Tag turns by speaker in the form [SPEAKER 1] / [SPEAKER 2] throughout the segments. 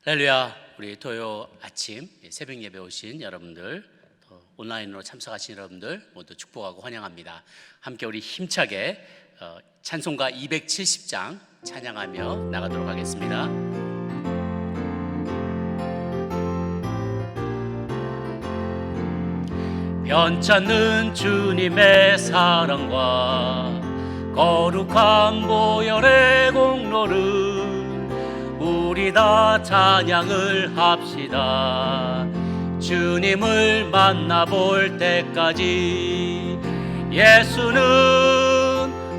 [SPEAKER 1] 할렐루야. 우리 토요 아침 새벽 예배 오신 여러분들, 또 온라인으로 참석하신 여러분들 모두 축복하고 환영합니다. 함께 우리 힘차게 찬송가 270장 찬양하며 나가도록 하겠습니다. 변찮는 주님의 사랑과 거룩한 보혈의 공로를 우리 다 찬양을 합시다. 주님을 만나볼 때까지 예수는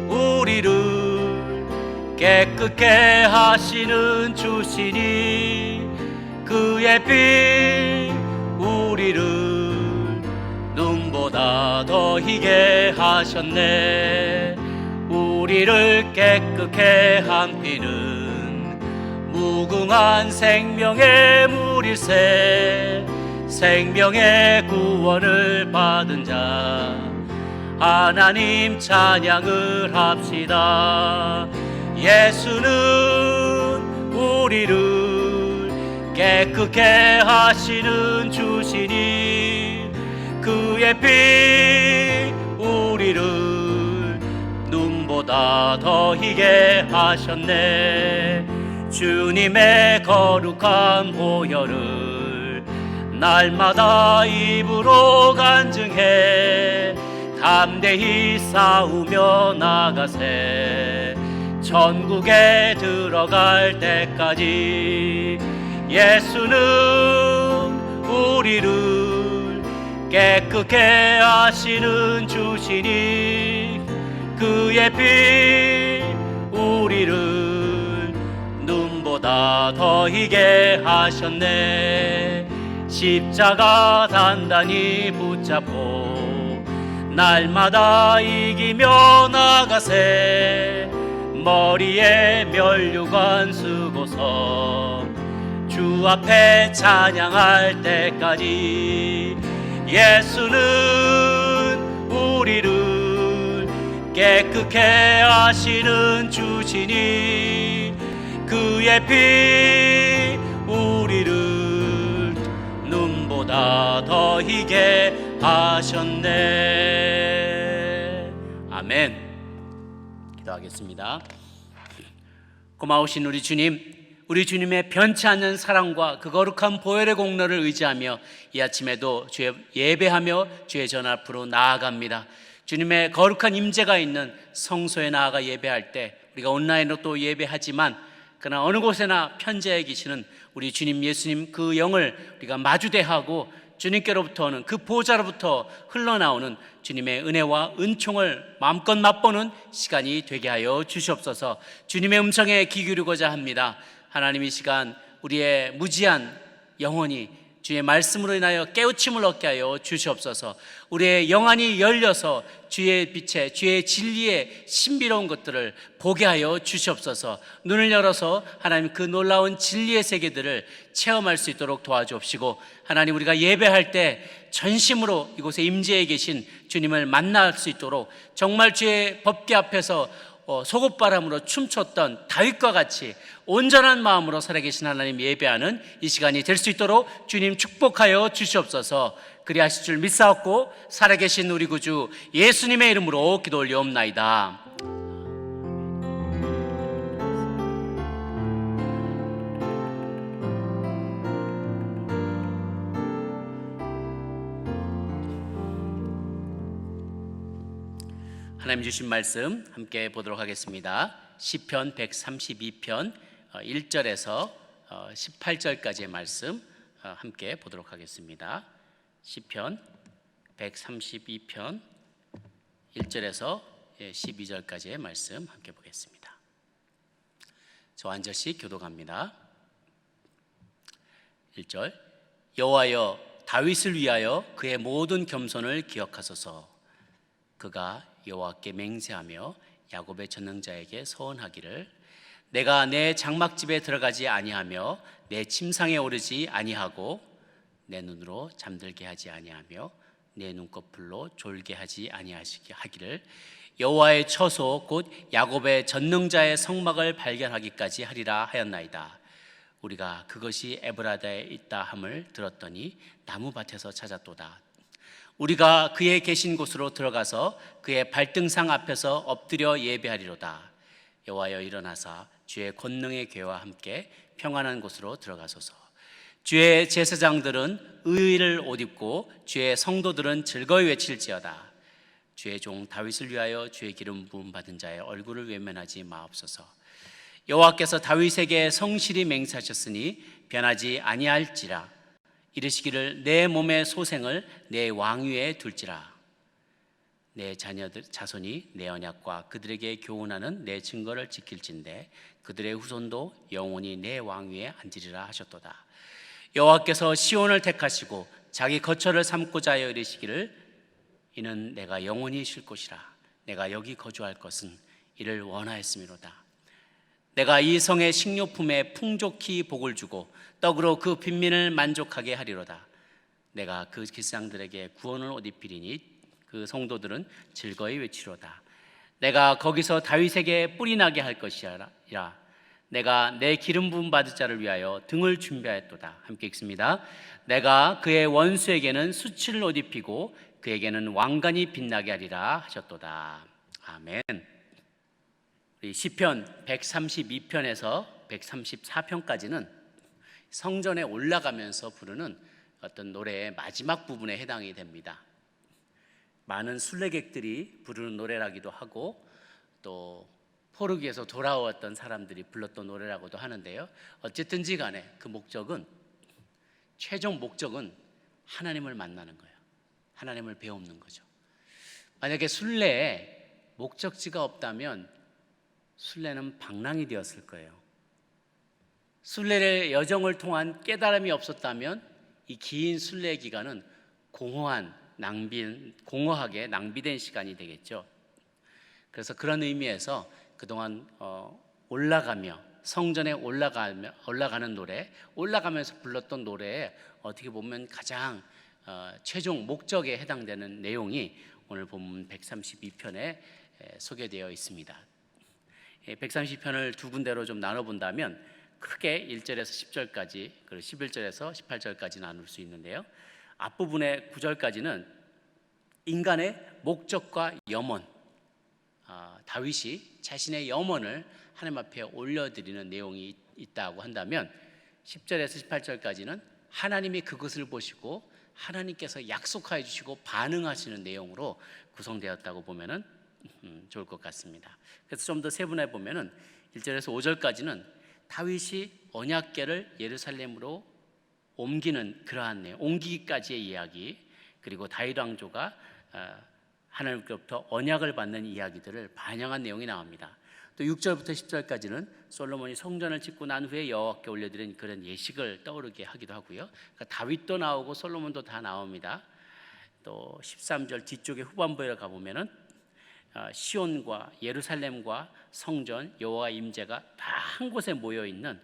[SPEAKER 1] 우리를 깨끗게 하시는 주시니 그의 피 우리를 눈보다 더 희게 하셨네. 우리를 깨끗게 한 피는 무궁한 생명의 물일세. 생명의 구원을 받은 자 하나님 찬양을 합시다. 예수는 우리를 깨끗게 하시는 주시니 그의 피 우리를 눈보다 더 희게 하셨네. 주님의 거룩한 보혈을 날마다 입으로 간증해 담대히 싸우며 나가세. 천국에 들어갈 때까지 예수는 우리를 깨끗게 하시는 주시니 그의 피 우리를 눈보다 더 희게 하셨네. 십자가 단단히 붙잡고 날마다 이기며 나가세. 머리에 면류관 쓰고서 주 앞에 찬양할 때까지 예수는 우리를 깨끗게 하시는 주시니 그의 피 우리를 눈보다 더 희게 하셨네. 아멘. 기도하겠습니다. 고마우신 우리 주님, 우리 주님의 변치 않는 사랑과 그 거룩한 보혈의 공로를 의지하며 이 아침에도 주의 예배하며 주의 전 앞으로 나아갑니다. 주님의 거룩한 임재가 있는 성소에 나아가 예배할 때 우리가 온라인으로 또 예배하지만 그러나 어느 곳에나 편재해 계시는 우리 주님 예수님 그 영을 우리가 마주대하고 주님께로부터는 그 보좌로부터 흘러나오는 주님의 은혜와 은총을 마음껏 맛보는 시간이 되게 하여 주시옵소서. 주님의 음성에 귀 기울이고자 합니다. 하나님, 이 시간 우리의 무지한 영혼이 주의 말씀으로 인하여 깨우침을 얻게 하여 주시옵소서. 우리의 영안이 열려서 주의 빛에 주의 진리의 신비로운 것들을 보게 하여 주시옵소서. 눈을 열어서 하나님 그 놀라운 진리의 세계들을 체험할 수 있도록 도와주옵시고, 하나님 우리가 예배할 때 전심으로 이곳에 임재해 계신 주님을 만날 수 있도록 정말 주의 법궤 앞에서 속옷바람으로 춤췄던 다윗과 같이 온전한 마음으로 살아계신 하나님 예배하는 이 시간이 될 수 있도록 주님 축복하여 주시옵소서. 그리하실 줄 믿사옵고 살아계신 우리 구주 예수님의 이름으로 기도 올리옵나이다. 하나님 주신 말씀 함께 보도록 하겠습니다. 시편 132편 1절에서 18절까지의 말씀 함께 보도록 하겠습니다. 시편 132편 1절에서 12절까지의 말씀 함께 보겠습니다. 저 한 절씩 교독합니다. 1절 여호와여 다윗을 위하여 그의 모든 겸손을 기억하소서. 그가 여호와께 맹세하며 야곱의 전능자에게 서원하기를 내가 내 장막집에 들어가지 아니하며 내 침상에 오르지 아니하고 내 눈으로 잠들게 하지 아니하며 내 눈꺼풀로 졸게 하지 아니하기를 여호와의 처소 곧 야곱의 전능자의 성막을 발견하기까지 하리라 하였나이다. 우리가 그것이 에브라다에 있다 함을 들었더니 나무밭에서 찾았도다. 우리가 그의 계신 곳으로 들어가서 그의 발등상 앞에서 엎드려 예배하리로다. 여호와여 일어나사 주의 권능의 궤와 함께 평안한 곳으로 들어가소서. 주의 제사장들은 의의를 옷 입고 주의 성도들은 즐거이 외칠지어다. 주의 종 다윗을 위하여 주의 기름 부음 받은 자의 얼굴을 외면하지 마옵소서. 여호와께서 다윗에게 성실히 맹세하셨으니 변하지 아니할지라. 이르시기를 내 몸의 소생을 내 왕위에 둘지라. 내 자녀들 자손이 내 언약과 그들에게 교훈하는 내 증거를 지킬진대 그들의 후손도 영원히 내 왕위에 앉으리라 하셨도다. 여호와께서 시온을 택하시고 자기 거처를 삼고자 하여 이르시기를 이는 내가 영원히 쉴 곳이라. 내가 여기 거주할 것은 이를 원하였음이로다. 내가 이 성의 식료품에 풍족히 복을 주고 떡으로 그 빈민을 만족하게 하리로다. 내가 그 길상들에게 구원을 옷 입히리니 그 성도들은 즐거이 외치로다. 내가 거기서 다윗에게 뿔이 나게 할 것이라. 내가 내 기름 부음 받을 자를 위하여 등을 준비하였도다. 함께 읽습니다. 내가 그의 원수에게는 수치를 옷 입히고 그에게는 왕관이 빛나게 하리라 하셨도다. 아멘. 우리 시편 132편에서 134편까지는 성전에 올라가면서 부르는 어떤 노래의 마지막 부분에 해당이 됩니다. 많은 순례객들이 부르는 노래라기도 하고 또 포르기에서 돌아왔던 사람들이 불렀던 노래라고도 하는데요. 어쨌든지 간에 그 목적은 최종 목적은 하나님을 만나는 거예요. 하나님을 배우는 거죠. 만약에 순례에 목적지가 없다면 순례는 방랑이 되었을 거예요. 순례의 여정을 통한 깨달음이 없었다면 이 긴 순례 기간은 공허하게 낭비된 시간이 되겠죠. 그래서 그런 의미에서 그동안 올라가며 성전에 올라가는 노래, 올라가면서 불렀던 노래에 어떻게 보면 가장 최종 목적에 해당되는 내용이 오늘 본문 132편에 소개되어 있습니다. 132편을 두 군데로 좀 나눠본다면 크게 1절에서 10절까지 그리고 11절에서 18절까지 나눌 수 있는데요. 앞부분의 9절까지는 인간의 목적과 염원, 다윗이 자신의 염원을 하나님 앞에 올려드리는 내용이 있다고 한다면 10절에서 18절까지는 하나님이 그것을 보시고 하나님께서 약속하여 주시고 반응하시는 내용으로 구성되었다고 보면 좋을 것 같습니다. 그래서 좀 더 세분해 보면 1절에서 5절까지는 다윗이 언약궤를 예루살렘으로 옮기는 그러한 내용, 옮기기까지의 이야기, 그리고 다윗 왕조가 하나님께로부터 언약을 받는 이야기들을 반영한 내용이 나옵니다. 또 6절부터 10절까지는 솔로몬이 성전을 짓고 난 후에 여호와께 올려드린 그런 예식을 떠오르게 하기도 하고요. 그러니까 다윗도 나오고 솔로몬도 다 나옵니다. 또 13절 뒤쪽에 후반부에 가보면은 시온과 예루살렘과 성전 여호와 임재가 다 한 곳에 모여 있는,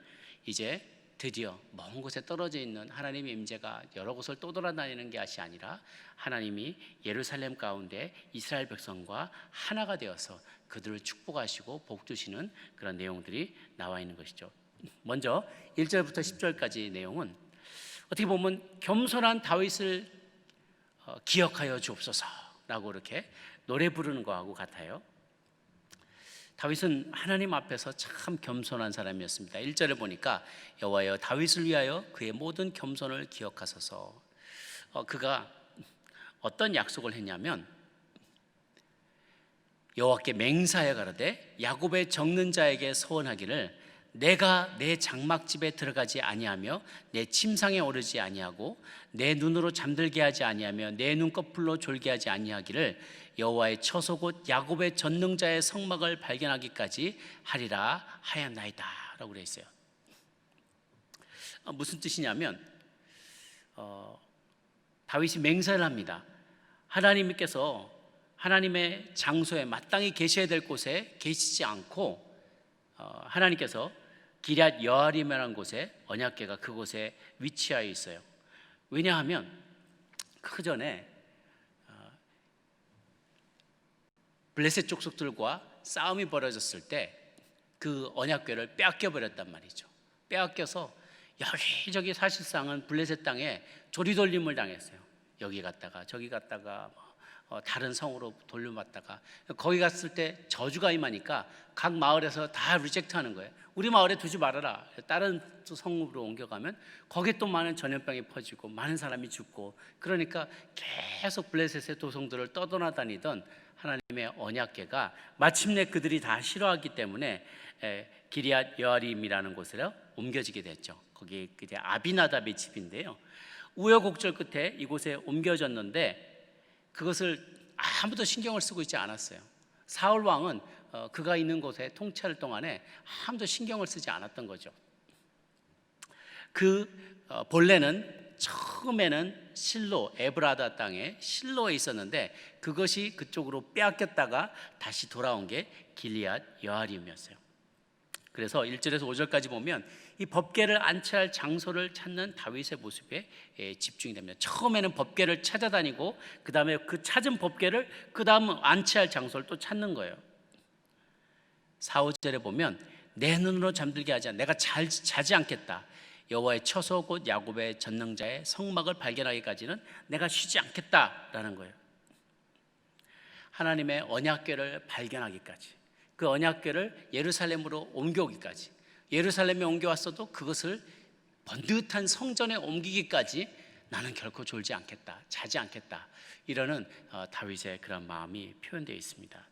[SPEAKER 1] 이제 드디어 먼 곳에 떨어져 있는 하나님의 임재가 여러 곳을 떠돌아다니는 것이 아니라 하나님이 예루살렘 가운데 이스라엘 백성과 하나가 되어서 그들을 축복하시고 복 주시는 그런 내용들이 나와 있는 것이죠. 먼저 1절부터 10절까지 내용은 어떻게 보면 겸손한 다윗을 기억하여 주옵소서라고 이렇게 노래 부르는 것하고 같아요. 다윗은 하나님 앞에서 참 겸손한 사람이었습니다. 1절에 보니까 여호와여 다윗을 위하여 그의 모든 겸손을 기억하소서. 그가 어떤 약속을 했냐면 여호와께 맹세하여 가로되 야곱의 적는 자에게 서원하기를 내가 내 장막집에 들어가지 아니하며 내 침상에 오르지 아니하고 내 눈으로 잠들게 하지 아니하며 내 눈꺼풀로 졸게 하지 아니하기를 여호와의 처소 곧 야곱의 전능자의 성막을 발견하기까지 하리라 하였나이다 라고 그랬어요. 무슨 뜻이냐면 다윗이 맹세를 합니다. 하나님께서 하나님의 장소에 마땅히 계셔야 될 곳에 계시지 않고 하나님께서 기럇 여아림이라는 곳에 언약궤가 그곳에 위치하여 있어요. 왜냐하면 그 전에 블레셋 족속들과 싸움이 벌어졌을 때 그 언약궤를 빼앗겨 버렸단 말이죠. 빼앗겨서 여기저기 사실상은 블레셋 땅에 조리돌림을 당했어요. 여기 갔다가 저기 갔다가 다른 성으로 돌려받다가 거기 갔을 때 저주가 임하니까 각 마을에서 다 리젝트하는 거예요. 우리 마을에 두지 말아라. 다른 성으로 옮겨가면 거기에 또 많은 전염병이 퍼지고 많은 사람이 죽고, 그러니까 계속 블레셋의 도성들을 떠돌아다니던 하나님의 언약궤가 마침내 그들이 다 싫어하기 때문에 기럇 여아림이라는 곳으로 옮겨지게 됐죠. 거기 이제 아비나답의 집인데요. 우여곡절 끝에 이곳에 옮겨졌는데 그것을 아무도 신경을 쓰고 있지 않았어요. 사울 왕은 그가 있는 곳에 통치할 동안에 아무도 신경을 쓰지 않았던 거죠. 본래는 처음에는 실로, 에브라다 땅에 실로에 있었는데 그것이 그쪽으로 빼앗겼다가 다시 돌아온 게 길리앗 여아림이었어요. 그래서 1절에서 5절까지 보면 이 법궤를 안치할 장소를 찾는 다윗의 모습에 집중이 됩니다. 처음에는 법궤를 찾아다니고 그 다음에 그 찾은 법궤를 그 다음 안치할 장소를 또 찾는 거예요. 4, 5절에 보면 내 눈으로 잠들게 하지 않아 내가 자지 않겠다. 여호와의 처소 곧 야곱의 전능자의 성막을 발견하기까지는 내가 쉬지 않겠다라는 거예요. 하나님의 언약궤를 발견하기까지, 그 언약궤를 예루살렘으로 옮겨오기까지, 예루살렘에 옮겨왔어도 그것을 번듯한 성전에 옮기기까지 나는 결코 졸지 않겠다, 자지 않겠다, 이러는 다윗의 그런 마음이 표현되어 있습니다.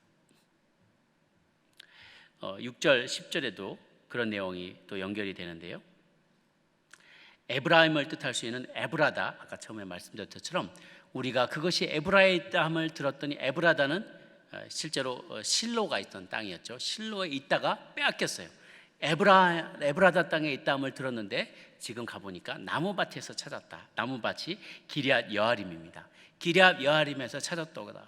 [SPEAKER 1] 6절, 10절에도 그런 내용이 또 연결이 되는데요. 에브라임을 뜻할 수 있는 에브라다, 아까 처음에 말씀드렸던 것처럼 우리가 그것이 에브라에 있다함을 들었더니 에브라다는 실제로 실로가 있던 땅이었죠. 실로에 있다가 빼앗겼어요. 에브라다 땅에 있다함을 들었는데 지금 가보니까 나무밭에서 찾았다. 나무밭이 기럇 여아림입니다. 기럇 여아림에서 찾았다고다.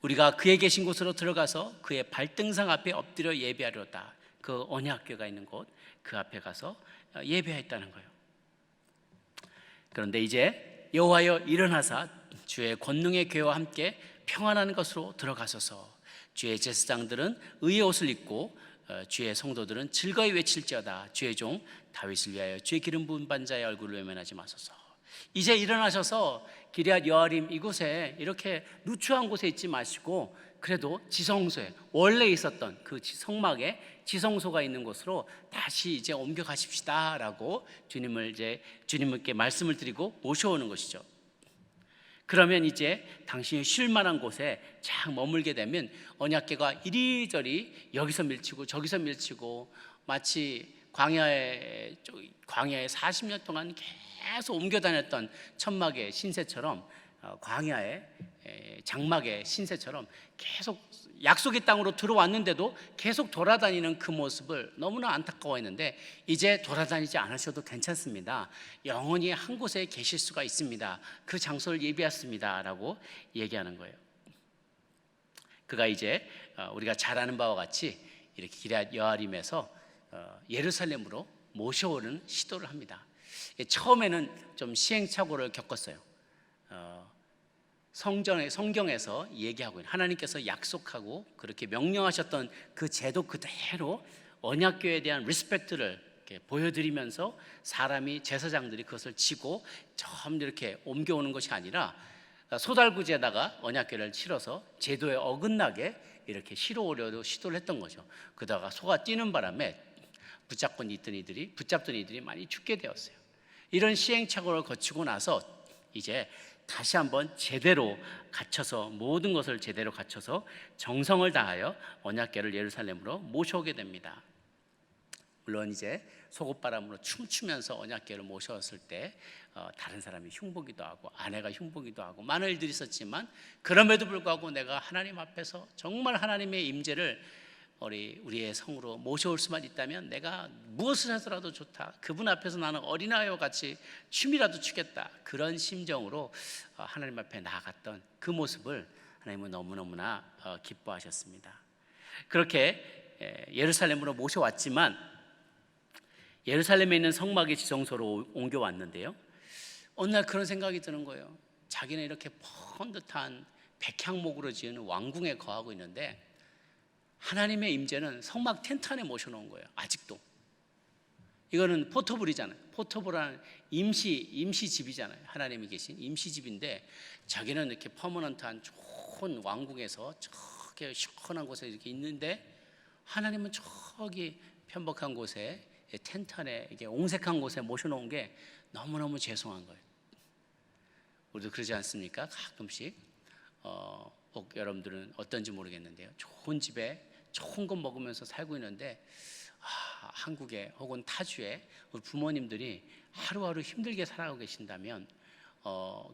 [SPEAKER 1] 우리가 그의 계신 곳으로 들어가서 그의 발등상 앞에 엎드려 예배하려다. 그 언약궤가 있는 곳, 그 앞에 가서 예배했다는 거예요. 그런데 이제 여호와여 일어나사 주의 권능의 궤와 함께 평안한 것으로 들어가소서. 주의 제사장들은 의의 옷을 입고 주의 성도들은 즐거이 외칠지어다. 주의 종 다윗을 위하여 주의 기름 부은 반자의 얼굴을 외면하지 마소서. 이제 일어나셔서 기럇 여아림 이곳에 이렇게 누추한 곳에 있지 마시고 그래도 지성소에 원래 있었던 그 성막에 지성소가 있는 곳으로 다시 이제 옮겨가십시다라고 주님께 말씀을 드리고 모셔오는 것이죠. 그러면 이제 당신이 쉴 만한 곳에 쫙 머물게 되면 언약궤가 이리저리 여기서 밀치고 저기서 밀치고 마치 광야에 40년 동안 계속 옮겨 다녔던 천막의 신세처럼 광야의 장막의 신세처럼 계속 약속의 땅으로 들어왔는데도 계속 돌아다니는 그 모습을 너무나 안타까워했는데 이제 돌아다니지 않으셔도 괜찮습니다. 영원히 한 곳에 계실 수가 있습니다. 그 장소를 예비했습니다 라고 얘기하는 거예요. 그가 이제 우리가 잘 아는 바와 같이 이렇게 기럇 여아림에서 예루살렘으로 모셔오는 시도를 합니다. 처음에는 좀 시행착오를 겪었어요. 성경에서 얘기하고 있는 하나님께서 약속하고 그렇게 명령하셨던 그 제도 그대로 언약궤에 대한 리스펙트를 보여드리면서 사람이 제사장들이 그것을 지고 좀 이렇게 옮겨오는 것이 아니라 소달구지에다가 언약궤를 실어서 제도에 어긋나게 이렇게 실어오려고 시도를 했던 거죠. 그러다가 소가 뛰는 바람에 붙잡던 이들이 많이 죽게 되었어요. 이런 시행착오를 거치고 나서 이제 다시 한번 제대로 갖춰서 모든 것을 제대로 갖춰서 정성을 다하여 언약궤를 예루살렘으로 모셔오게 됩니다. 물론 이제 속옷바람으로 춤추면서 언약궤를 모셔왔을 때 다른 사람이 흉보기도 하고 아내가 흉보기도 하고 많은 일들이 있었지만 그럼에도 불구하고 내가 하나님 앞에서 정말 하나님의 임재를 우리의 성으로 모셔올 수만 있다면 내가 무엇을 해서라도 좋다. 그분 앞에서 나는 어린아이와 같이 춤이라도 추겠다. 그런 심정으로 하나님 앞에 나아갔던 그 모습을 하나님은 너무너무나 기뻐하셨습니다. 그렇게 예루살렘으로 모셔왔지만 예루살렘에 있는 성막의 지성소로 옮겨왔는데요, 어느 날 그런 생각이 드는 거예요. 자기는 이렇게 번듯한 백향목으로 지은 왕궁에 거하고 있는데 하나님의 임재는 성막 텐트 안에 모셔놓은 거예요. 아직도. 이거는 포터블이잖아요. 포터블은 임시집이잖아요. 하나님이 계신 임시집인데 자기는 이렇게 퍼머넌트한 좋은 왕궁에서 저렇게 시원한 곳에 이렇게 있는데 하나님은 저기 편박한 곳에 텐트 안에 이게 옹색한 곳에 모셔놓은 게 너무너무 죄송한 거예요. 우리도 그러지 않습니까? 가끔씩 꼭 여러분들은 어떤지 모르겠는데요, 좋은 집에 좋은 것 먹으면서 살고 있는데 한국에 혹은 타주에 우리 부모님들이 하루하루 힘들게 살아가고 계신다면,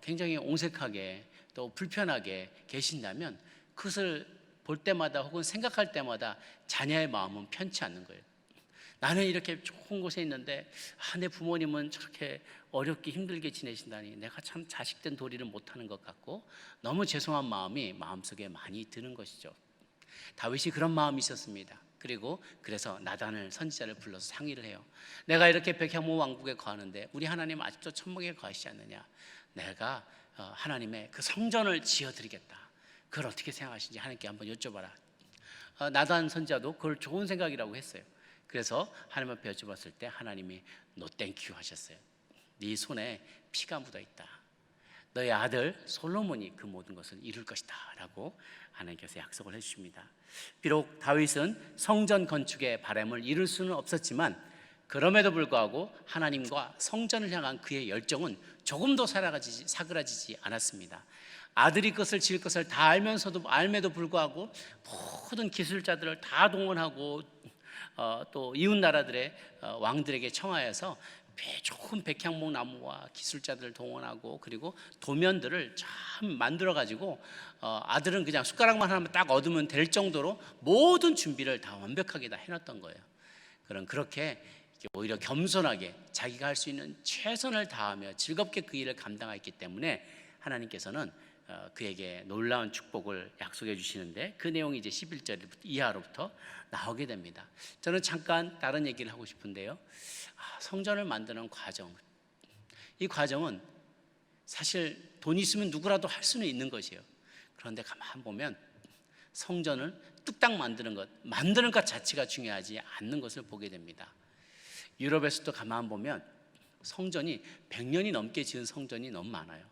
[SPEAKER 1] 굉장히 옹색하게 또 불편하게 계신다면 그것을 볼 때마다 혹은 생각할 때마다 자녀의 마음은 편치 않는 거예요. 나는 이렇게 좋은 곳에 있는데 내 부모님은 저렇게 어렵게 힘들게 지내신다니 내가 참 자식된 도리를 못하는 것 같고 너무 죄송한 마음이 마음속에 많이 드는 것이죠. 다윗이 그런 마음이 있었습니다. 그래서 나단을 선지자를 불러서 상의를 해요. 내가 이렇게 백향목 왕국에 거하는데 우리 하나님 아직도 천국에 거하시지 않느냐. 내가 하나님의 그 성전을 지어드리겠다. 그걸 어떻게 생각하시는지 하나님께 한번 여쭤봐라. 나단 선지자도 그걸 좋은 생각이라고 했어요. 그래서 하나님 앞에 여쭤봤을 때 하나님이 No thank you 하셨어요. 네 손에 피가 묻어있다. 너의 아들 솔로몬이 그 모든 것을 이룰 것이다 라고 하나님께서 약속을 해주십니다. 비록 다윗은 성전 건축의 바람을 이룰 수는 없었지만 그럼에도 불구하고 하나님과 성전을 향한 그의 열정은 조금도 사그라지지 않았습니다. 아들이 그것을 지을 것을 다 알면도 불구하고 모든 기술자들을 다 동원하고 또 이웃 나라들의 왕들에게 청하여서 좋은 백향목 나무와 기술자들을 동원하고 그리고 도면들을 참 만들어 가지고 아들은 그냥 숟가락만 하나만 딱 얻으면 될 정도로 모든 준비를 다 완벽하게 다 해놨던 거예요. 그렇게 오히려 겸손하게 자기가 할 수 있는 최선을 다하며 즐겁게 그 일을 감당했기 때문에 하나님께서는 그에게 놀라운 축복을 약속해 주시는데 그 내용이 이제 11절 이하로부터 나오게 됩니다. 저는 잠깐 다른 얘기를 하고 싶은데요, 성전을 만드는 과정, 이 과정은 사실 돈 있으면 누구라도 할 수는 있는 것이에요. 그런데 가만 보면 성전을 뚝딱 만드는 것 자체가 중요하지 않는 것을 보게 됩니다. 유럽에서도 가만 보면 성전이 100년이 넘게 지은 성전이 너무 많아요.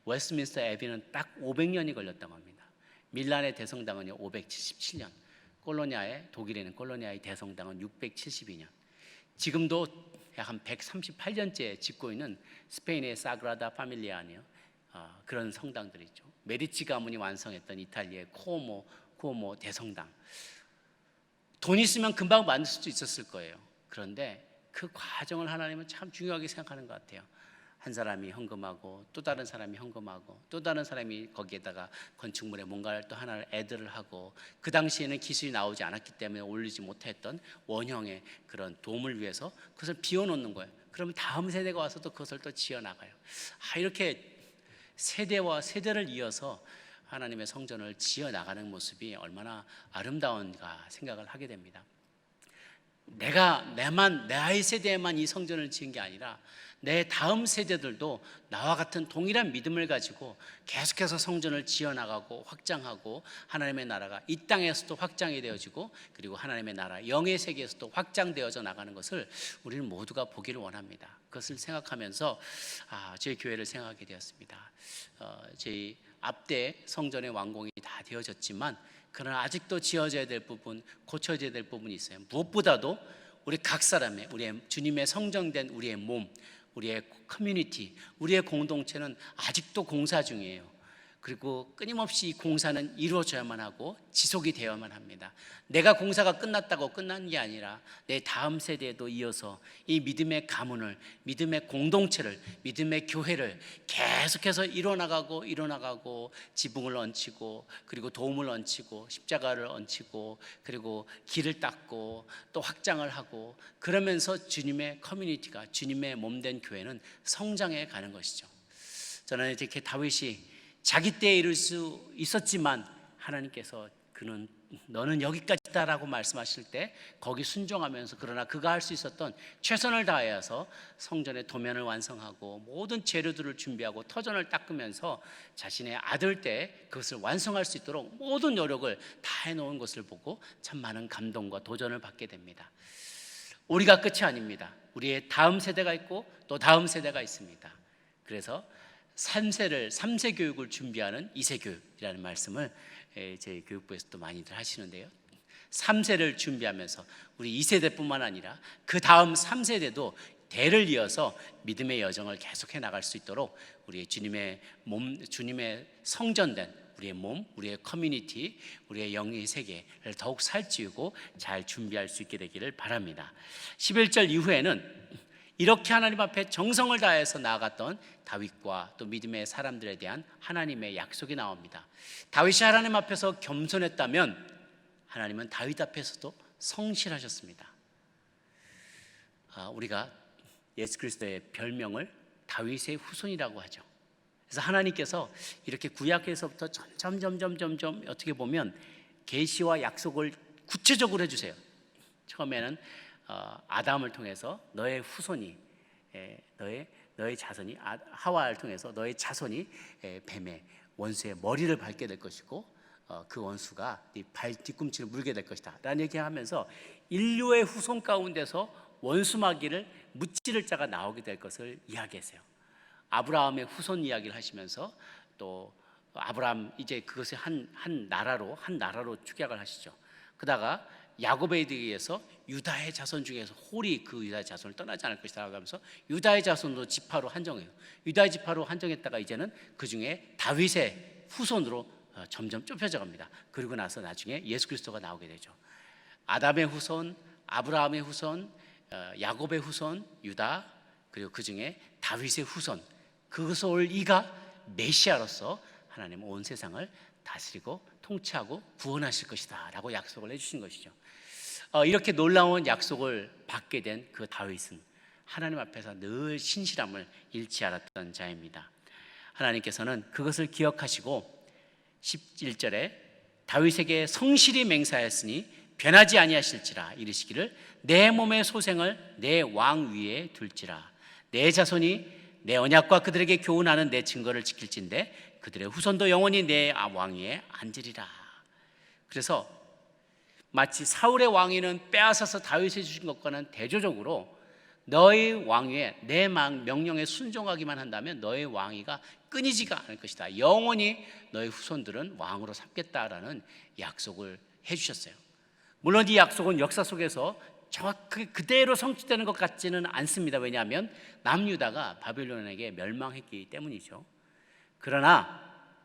[SPEAKER 1] 웨스트민스터 애비는 딱 500년이 걸렸다고 합니다. 밀란의 대성당은요 577년, 독일에 있는 콜로니아의 대성당은 672년, 지금도 약 한 138년째 짓고 있는 스페인의 사그라다 파밀리아네요. 그런 성당들이 있죠. 메디치 가문이 완성했던 이탈리아의 쿠오모 대성당. 돈 있으면 금방 만들 수도 있었을 거예요. 그런데 그 과정을 하나님은 참 중요하게 생각하는 것 같아요. 한 사람이 헌금하고 또 다른 사람이 헌금하고 또 다른 사람이 거기에다가 건축물에 뭔가를 또 하나를 애드를 하고, 그 당시에는 기술이 나오지 않았기 때문에 올리지 못했던 원형의 그런 돔을 위해서 그것을 비워놓는 거예요. 그러면 다음 세대가 와서 또 그것을 또 지어나가요. 이렇게 세대와 세대를 이어서 하나님의 성전을 지어나가는 모습이 얼마나 아름다운가 생각을 하게 됩니다. 내 아이 세대에만 이 성전을 지은 게 아니라 내 다음 세대들도 나와 같은 동일한 믿음을 가지고 계속해서 성전을 지어나가고 확장하고 하나님의 나라가 이 땅에서도 확장이 되어지고 그리고 하나님의 나라 영의 세계에서도 확장되어져 나가는 것을 우리는 모두가 보기를 원합니다. 그것을 생각하면서 저희 교회를 생각하게 되었습니다. 저희 앞대 성전의 완공이 다 되어졌지만 그러나 아직도 지어져야 될 부분, 고쳐져야 될 부분이 있어요. 무엇보다도 우리 각 사람의, 우리의 주님의 성정된 우리의 몸, 우리의 커뮤니티, 우리의 공동체는 아직도 공사 중이에요. 그리고 끊임없이 이 공사는 이루어져야만 하고 지속이 되어야만 합니다. 내가 공사가 끝났다고 끝난 게 아니라 내 다음 세대에도 이어서 이 믿음의 가문을, 믿음의 공동체를, 믿음의 교회를 계속해서 이뤄나가고 지붕을 얹히고, 그리고 도움을 얹히고, 십자가를 얹히고, 그리고 길을 닦고 또 확장을 하고, 그러면서 주님의 커뮤니티가, 주님의 몸된 교회는 성장해 가는 것이죠. 저는 이렇게 다윗이 자기 때에 이룰 수 있었지만 하나님께서 너는 여기까지다라고 말씀하실 때 거기 순종하면서, 그러나 그가 할 수 있었던 최선을 다하여서 성전의 도면을 완성하고 모든 재료들을 준비하고 터전을 닦으면서 자신의 아들 때 그것을 완성할 수 있도록 모든 노력을 다 해놓은 것을 보고 참 많은 감동과 도전을 받게 됩니다. 우리가 끝이 아닙니다. 우리의 다음 세대가 있고 또 다음 세대가 있습니다. 그래서 3세 교육을 준비하는 2세 교육이라는 말씀을 저희 교육부에서도 많이들 하시는데요, 3세를 준비하면서 우리 2세대뿐만 아니라 그 다음 3세대도 대를 이어서 믿음의 여정을 계속해 나갈 수 있도록 우리의 주님의 몸, 주님의 성전된 우리의 몸, 우리의 커뮤니티, 우리의 영의 세계를 더욱 살찌우고 잘 준비할 수 있게 되기를 바랍니다. 11절 이후에는 이렇게 하나님 앞에 정성을 다해서 나아갔던 다윗과 또 믿음의 사람들에 대한 하나님의 약속이 나옵니다. 다윗이 하나님 앞에서 겸손했다면 하나님은 다윗 앞에서도 성실하셨습니다. 우리가 예수 그리스도의 별명을 다윗의 후손이라고 하죠. 그래서 하나님께서 이렇게 구약에서부터 점점 어떻게 보면 계시와 약속을 구체적으로 해주세요. 처음에는 아담을 통해서 너의 후손이, 너의 자손이, 하와를 통해서 너의 자손이 뱀의 원수의 머리를 밟게 될 것이고 그 원수가 네 발 뒤꿈치를 물게 될 것이다 라는 얘기하면서 인류의 후손 가운데서 원수마귀를 무찌를 자가 나오게 될 것을 이야기했어요. 아브라함의 후손 이야기를 하시면서 또 아브라함 이제 그것을 한 나라로 축약을 하시죠. 그러다가 야곱에 의해서 유다의 자손 중에서 홀이 그 유다의 자손을 떠나지 않을 것이다 하면서 유다의 자손도 지파로 한정해요. 유다의 지파로 한정했다가 이제는 그 중에 다윗의 후손으로 점점 좁혀져 갑니다. 그리고 나서 나중에 예수 그리스도가 나오게 되죠. 아담의 후손, 아브라함의 후손, 야곱의 후손 유다, 그리고 그 중에 다윗의 후손, 그것을 올 이가 메시아로서 하나님은 온 세상을 다스리고 통치하고 구원하실 것이다 라고 약속을 해주신 것이죠. 이렇게 놀라운 약속을 받게 된 그 다윗은 하나님 앞에서 늘 신실함을 잃지 않았던 자입니다. 하나님께서는 그것을 기억하시고 11절에 다윗에게 성실히 맹세하였으니 변하지 아니하실지라 이르시기를 내 몸의 소생을 내 왕 위에 둘지라. 내 자손이 내 언약과 그들에게 교훈하는 내 증거를 지킬진대 그들의 후손도 영원히 내 왕위에 앉으리라. 그래서 마치 사울의 왕위는 빼앗아서 다윗에 주신 것과는 대조적으로 너의 왕위에 내 명령에 순종하기만 한다면 너의 왕위가 끊이지가 않을 것이다. 영원히 너의 후손들은 왕으로 삼겠다라는 약속을 해주셨어요. 물론 이 약속은 역사 속에서 정확하게 그대로 성취되는 것 같지는 않습니다. 왜냐하면 남유다가 바벨론에게 멸망했기 때문이죠. 그러나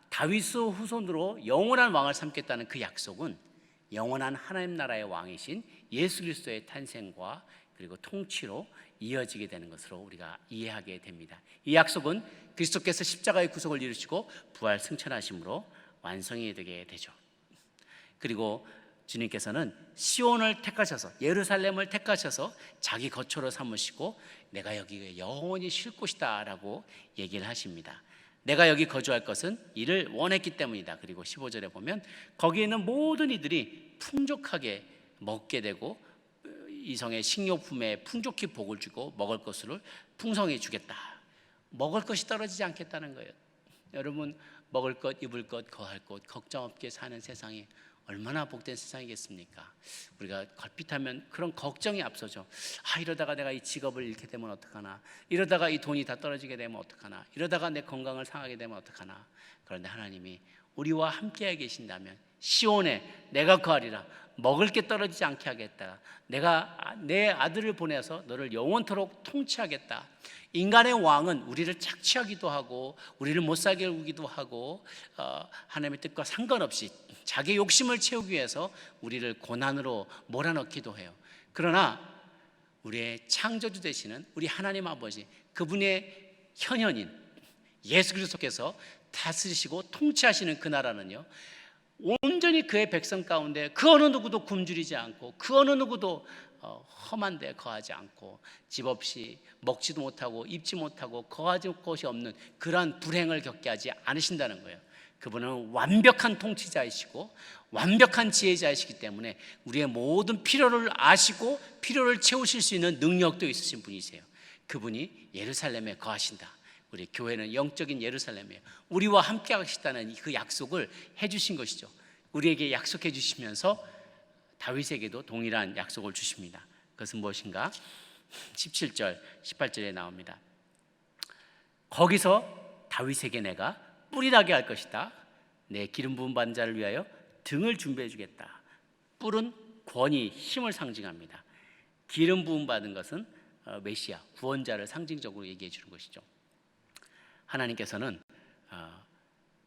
[SPEAKER 1] 다윗의 후손으로 영원한 왕을 삼겠다는 그 약속은 영원한 하나님 나라의 왕이신 예수 그리스도의 탄생과 그리고 통치로 이어지게 되는 것으로 우리가 이해하게 됩니다. 이 약속은 그리스도께서 십자가의 구속을 이루시고 부활 승천하심으로 완성이 되게 되죠. 그리고 주님께서는 시온을 택하셔서, 예루살렘을 택하셔서 자기 거처로 삼으시고 내가 여기에 영원히 쉴 곳이다 라고 얘기를 하십니다. 내가 여기 거주할 것은 이를 원했기 때문이다. 그리고 15절에 보면 거기에 있는 모든 이들이 풍족하게 먹게 되고 이성의 식료품에 풍족히 복을 주고 먹을 것을 풍성히 주겠다. 먹을 것이 떨어지지 않겠다는 거예요. 여러분, 먹을 것, 입을 것, 거할 것 걱정 없게 사는 세상이 얼마나 복된 세상이겠습니까? 우리가 걸핏하면 그런 걱정이 앞서죠. 이러다가 내가 이 직업을 잃게 되면 어떡하나, 이러다가 이 돈이 다 떨어지게 되면 어떡하나, 이러다가 내 건강을 상하게 되면 어떡하나. 그런데 하나님이 우리와 함께 계신다면 시온에 내가 거하리라. 먹을 게 떨어지지 않게 하겠다. 내가 내 아들을 보내서 너를 영원토록 통치하겠다. 인간의 왕은 우리를 착취하기도 하고 우리를 못 살게 하기도 하고 하나님의 뜻과 상관없이 자기 욕심을 채우기 위해서 우리를 고난으로 몰아넣기도 해요. 그러나 우리의 창조주 되시는 우리 하나님 아버지, 그분의 현현인 예수 그리스도께서 다스리시고 통치하시는 그 나라는요, 온전히 그의 백성 가운데 그 어느 누구도 굶주리지 않고 그 어느 누구도 험한 데 거하지 않고 집 없이 먹지도 못하고 입지 못하고 거하지 곳이 없는 그러한 불행을 겪게 하지 않으신다는 거예요. 그분은 완벽한 통치자이시고 완벽한 지혜자이시기 때문에 우리의 모든 필요를 아시고 필요를 채우실 수 있는 능력도 있으신 분이세요. 그분이 예루살렘에 거하신다. 우리 교회는 영적인 예루살렘이에요. 우리와 함께 하시다는 그 약속을 해주신 것이죠. 우리에게 약속해 주시면서 다윗에게도 동일한 약속을 주십니다. 그것은 무엇인가? 17절 18절에 나옵니다. 거기서 다윗에게 내가 뿔이 나게 할 것이다. 내 기름 부은 받은 자를 위하여 등을 준비해 주겠다. 뿔은 권위, 힘을 상징합니다. 기름 부음 받은 것은 메시아, 구원자를 상징적으로 얘기해 주는 것이죠. 하나님께서는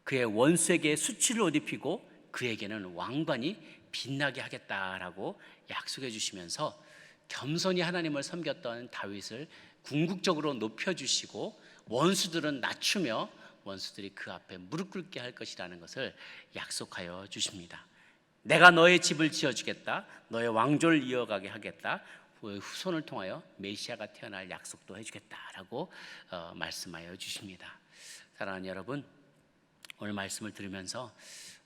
[SPEAKER 1] 그의 원수에게 수치를 옷 입히고 그에게는 왕관이 빛나게 하겠다라고 약속해 주시면서 겸손히 하나님을 섬겼던 다윗을 궁극적으로 높여주시고 원수들은 낮추며 원수들이 그 앞에 무릎 꿇게 할 것이라는 것을 약속하여 주십니다. 내가 너의 집을 지어주겠다. 너의 왕조를 이어가게 하겠다. 후손을 통하여 메시아가 태어날 약속도 해주겠다라고 말씀하여 주십니다. 사랑하는 여러분, 오늘 말씀을 들으면서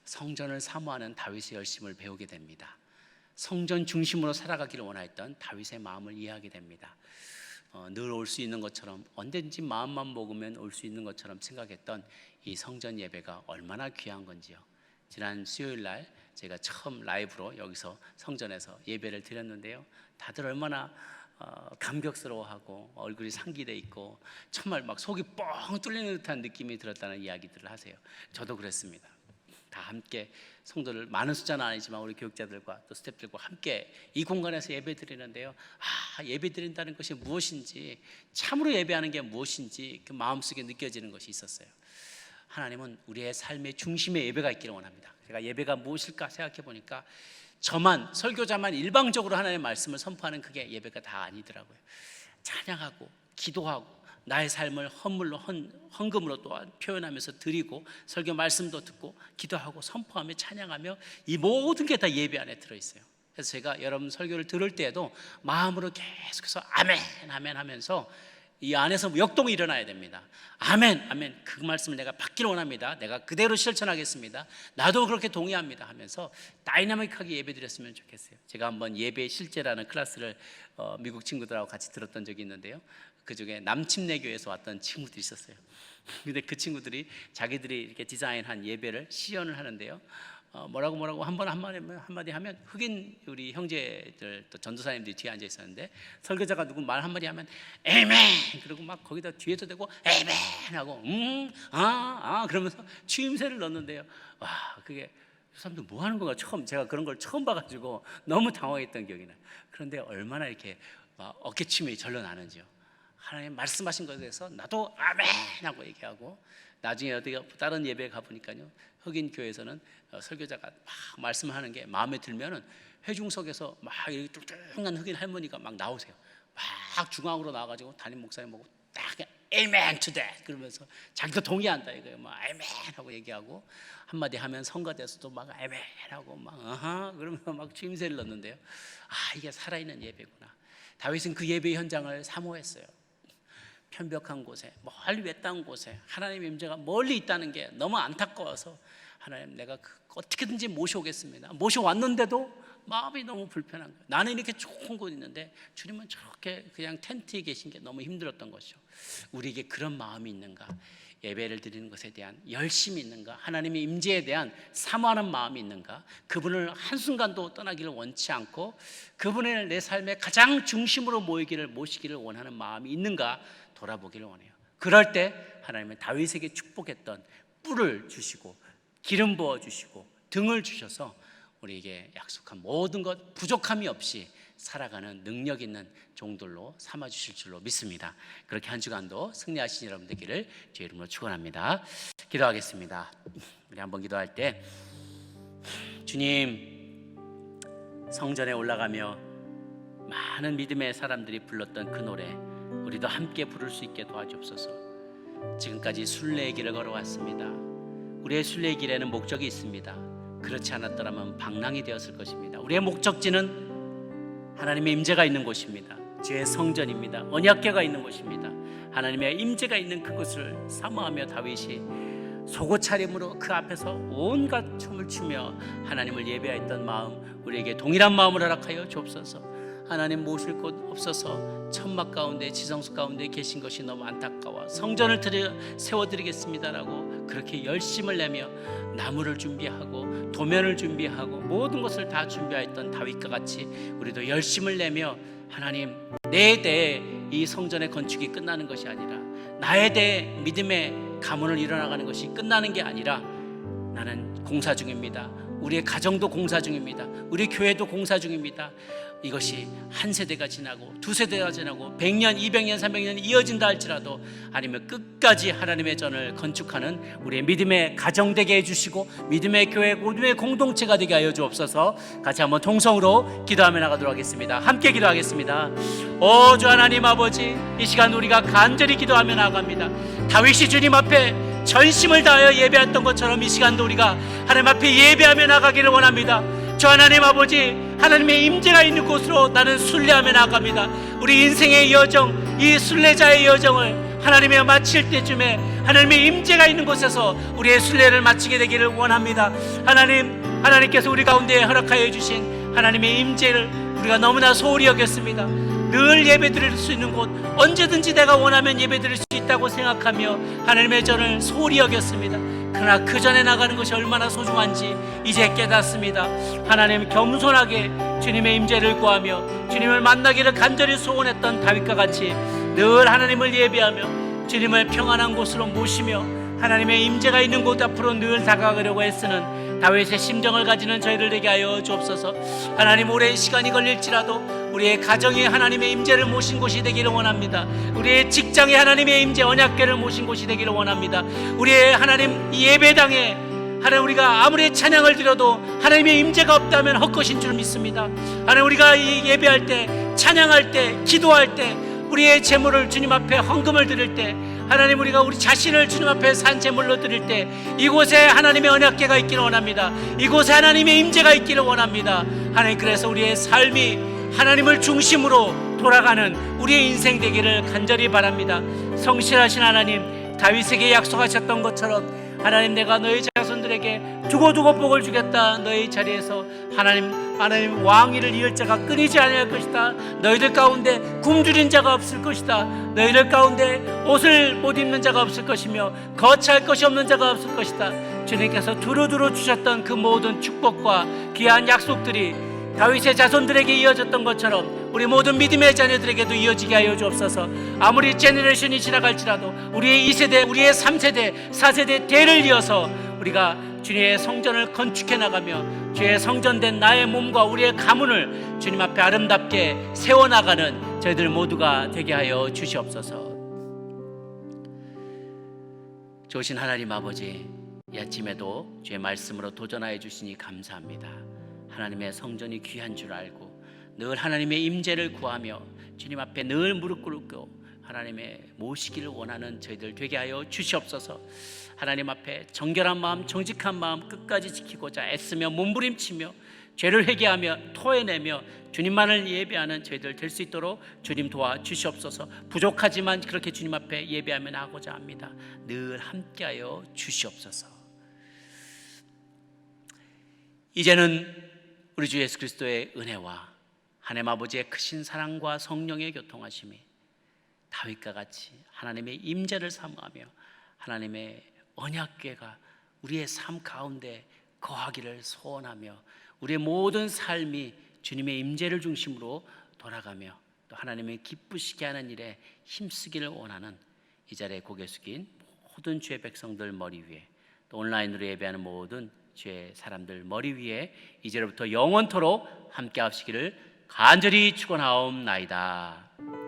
[SPEAKER 1] 성전을 사모하는 다윗의 열심을 배우게 됩니다. 성전 중심으로 살아가기를 원하였던 다윗의 마음을 이해하게 됩니다. 늘 올 수 있는 것처럼 언제든지 마음만 먹으면 올 수 있는 것처럼 생각했던 이 성전 예배가 얼마나 귀한 건지요. 지난 수요일 날 제가 처음 라이브로 여기서 성전에서 예배를 드렸는데요. 다들 얼마나 감격스러워하고 얼굴이 상기돼 있고 정말 막 속이 뻥 뚫리는 듯한 느낌이 들었다는 이야기들을 하세요. 저도 그랬습니다. 다 함께 성도들, 많은 숫자는 아니지만 우리 교육자들과 또 스태프들과 함께 이 공간에서 예배 드리는데요, 예배 드린다는 것이 무엇인지, 참으로 예배하는 게 무엇인지 그 마음속에 느껴지는 것이 있었어요. 하나님은 우리의 삶의 중심에 예배가 있기를 원합니다. 제가 예배가 무엇일까 생각해 보니까 저만, 설교자만 일방적으로 하나님의 말씀을 선포하는 그게 예배가 다 아니더라고요. 찬양하고 기도하고 나의 삶을 헌물로, 헌금으로 또한 표현하면서 드리고 설교 말씀도 듣고 기도하고 선포하며 찬양하며 이 모든 게 다 예배 안에 들어있어요. 그래서 제가 여러분 설교를 들을 때에도 마음으로 계속해서 아멘 아멘 하면서 이 안에서 역동이 일어나야 됩니다. 아멘 아멘, 그 말씀을 내가 받기를 원합니다. 내가 그대로 실천하겠습니다. 나도 그렇게 동의합니다 하면서 다이나믹하게 예배드렸으면 좋겠어요. 제가 한번 예배 실제라는 클래스를 미국 친구들하고 같이 들었던 적이 있는데요, 그중에 남침내교에서 왔던 친구들이 있었어요. 근데 그 친구들이 자기들이 이렇게 디자인한 예배를 시연을 하는데요, 뭐라고 한마디 하면 흑인 우리 형제들 또 전도사님들이 뒤에 앉아 있었는데 설교자가 누구 말 한마디 하면 에멘, 그리고 막 거기다 뒤에서 대고 에멘 하고 그러면서 추임새를 넣는데요. 와, 그게 사람들 뭐 하는 건가, 제가 그런 걸 처음 봐가지고 너무 당황했던 기억이 나요. 그런데 얼마나 이렇게 어깨춤이 절로 나는지요. 하나님 말씀하신 것에 대해서 나도 아멘 하고 얘기하고, 나중에 어디 다른 예배에 가보니까요, 흑인 교회에서는 설교자가 막 말씀하는 게 마음에 들면은 회중석에서 막 이렇게 뚱뚱한 흑인 할머니가 막 나오세요. 막 중앙으로 나와가지고 담임 목사님 보고 딱 Amen to that 그러면서 자기도 동의한다 이거예요. 막 Amen 하고 얘기하고 한마디 하면 성가대에서도 막 Amen 하고 막 그러면서 막 추임새를 넣는데요. 이게 살아있는 예배구나. 다윗은 그 예배 현장을 사모했어요. 편벽한 곳에, 멀리 외딴 곳에 하나님의 임재가 멀리 있다는 게 너무 안타까워서 하나님, 내가 어떻게든지 모셔오겠습니다. 모셔왔는데도 마음이 너무 불편한 거예요. 나는 이렇게 좋은 곳 있는데 주님은 저렇게 그냥 텐트에 계신 게 너무 힘들었던 것이죠. 우리에게 그런 마음이 있는가? 예배를 드리는 것에 대한 열심이 있는가? 하나님의 임재에 대한 사모하는 마음이 있는가? 그분을 한순간도 떠나기를 원치 않고 그분을 내 삶의 가장 중심으로 모시기를 원하는 마음이 있는가 돌아보기를 원해요. 그럴 때 하나님은 다윗에게 축복했던 뿔을 주시고 기름 부어 주시고 등을 주셔서 우리에게 약속한 모든 것 부족함이 없이 살아가는 능력 있는 종들로 삼아주실 줄로 믿습니다. 그렇게 한 주간도 승리하신 여러분 되기를 주의 이름으로 축원합니다. 기도하겠습니다. 우리 한번 기도할 때, 주님, 성전에 올라가며 많은 믿음의 사람들이 불렀던 그 노래 우리도 함께 부를 수 있게 도와주옵소서. 지금까지 순례의 길을 걸어왔습니다. 우리의 순례의 길에는 목적이 있습니다. 그렇지 않았더라면 방랑이 되었을 것입니다. 우리의 목적지는 하나님의 임재가 있는 곳입니다. 주의 성전입니다. 언약궤가 있는 곳입니다. 하나님의 임재가 있는 그곳을 사모하며 다윗이 속옷 차림으로 그 앞에서 온갖 춤을 추며 하나님을 예배했던 마음, 우리에게 동일한 마음을 허락하여 주옵소서. 하나님 모실 곳 없어서 천막 가운데 지성소 가운데 계신 것이 너무 안타까워 성전을 세워드리겠습니다라고 그렇게 열심을 내며 나무를 준비하고 도면을 준비하고 모든 것을 다 준비했던 다윗과 같이 우리도 열심을 내며, 하나님, 내 대에 이 성전의 건축이 끝나는 것이 아니라 나에 대해 믿음의 가문을 이뤄나가는 것이 끝나는 게 아니라 나는 공사 중입니다. 우리의 가정도 공사 중입니다. 우리 교회도 공사 중입니다. 이것이 한 세대가 지나고 두 세대가 지나고 100년, 200년, 300년 이어진다 할지라도 아니면 끝까지 하나님의 전을 건축하는 우리의 믿음의 가정 되게 해주시고 믿음의 교회, 믿음의 공동체가 되게 하여 주옵소서. 같이 한번 통성으로 기도하며 나가도록 하겠습니다. 함께 기도하겠습니다. 오 주 하나님 아버지, 이 시간 우리가 간절히 기도하며 나아갑니다. 다윗이 주님 앞에 전심을 다하여 예배했던 것처럼 이 시간도 우리가 하나님 앞에 예배하며 나가기를 원합니다. 주 하나님 아버지, 하나님의 임재가 있는 곳으로 나는 순례하며 나아갑니다. 우리 인생의 여정, 이 순례자의 여정을 하나님의 마칠 때쯤에 하나님의 임재가 있는 곳에서 우리의 순례를 마치게 되기를 원합니다. 하나님께서 우리 가운데 허락하여 주신 하나님의 임재를 우리가 너무나 소홀히 여겼습니다. 늘 예배 드릴 수 있는 곳, 언제든지 내가 원하면 예배 드릴 수 있다고 생각하며 하나님의 전을 소홀히 여겼습니다. 그러나 그 전에 나가는 것이 얼마나 소중한지 이제 깨닫습니다. 하나님, 겸손하게 주님의 임재를 구하며 주님을 만나기를 간절히 소원했던 다윗과 같이 늘 하나님을 예배하며 주님을 평안한 곳으로 모시며 하나님의 임재가 있는 곳 앞으로 늘 다가가려고 애쓰는 다윗의 심정을 가지는 저희들 되게 하여 주옵소서. 하나님, 오랜 시간이 걸릴지라도 우리의 가정이 하나님의 임재를 모신 곳이 되기를 원합니다. 우리의 직장이 하나님의 임재 언약궤를 모신 곳이 되기를 원합니다. 우리의 하나님 예배당에 하나님, 우리가 아무리 찬양을 드려도 하나님의 임재가 없다면 헛것인 줄 믿습니다. 하나님, 우리가 이 예배할 때, 찬양할 때, 기도할 때, 우리의 재물을 주님 앞에 헌금을 드릴 때, 하나님, 우리가 우리 자신을 주님 앞에 산 제물로 드릴 때 이곳에 하나님의 언약궤가 있기를 원합니다. 이곳에 하나님의 임재가 있기를 원합니다. 하나님, 그래서 우리의 삶이 하나님을 중심으로 돌아가는 우리의 인생 되기를 간절히 바랍니다. 성실하신 하나님, 다윗에게 약속하셨던 것처럼 하나님, 내가 너희 자손들에게 두고두고 복을 주겠다. 너희 자리에서 하나님 왕위를 이을 자가 끊이지 아니할 것이다. 너희들 가운데 굶주린 자가 없을 것이다. 너희들 가운데 옷을 못 입는 자가 없을 것이며 거처할 것이 없는 자가 없을 것이다. 주님께서 두루두루 주셨던 그 모든 축복과 귀한 약속들이 다윗의 자손들에게 이어졌던 것처럼 우리 모든 믿음의 자녀들에게도 이어지게 하여 주옵소서. 아무리 제너레이션이 지나갈지라도 우리의 2세대, 우리의 3세대, 4세대 대를 이어서 우리가 주님의 성전을 건축해 나가며 주의 성전된 나의 몸과 우리의 가문을 주님 앞에 아름답게 세워나가는 저희들 모두가 되게 하여 주시옵소서. 좋으신 하나님 아버지, 이 아침에도 주의 말씀으로 도전하여 주시니 감사합니다. 하나님의 성전이 귀한 줄 알고 늘 하나님의 임재를 구하며 주님 앞에 늘 무릎 꿇고 하나님의 모시기를 원하는 저희들 되게 하여 주시옵소서. 하나님 앞에 정결한 마음, 정직한 마음 끝까지 지키고자 애쓰며 몸부림치며 죄를 회개하며 토해내며 주님만을 예배하는 저희들 될 수 있도록 주님 도와주시옵소서. 부족하지만 그렇게 주님 앞에 예배하며 나가고자 합니다. 늘 함께하여 주시옵소서. 이제는 우리 주 예수 그리스도의 은혜와 하나님 아버지의 크신 사랑과 성령의 교통하심이 다윗과 같이 하나님의 임재를 사모하며 하나님의 언약궤가 우리의 삶 가운데 거하기를 소원하며 우리의 모든 삶이 주님의 임재를 중심으로 돌아가며 또 하나님의 기쁘시게 하는 일에 힘쓰기를 원하는 이 자리에 고개 숙인 모든 주의 백성들 머리 위에 또 온라인으로 예배하는 모든 주의 사람들 머리 위에 이제로부터 영원토록 함께 하시기를 간절히 축원하옵나이다.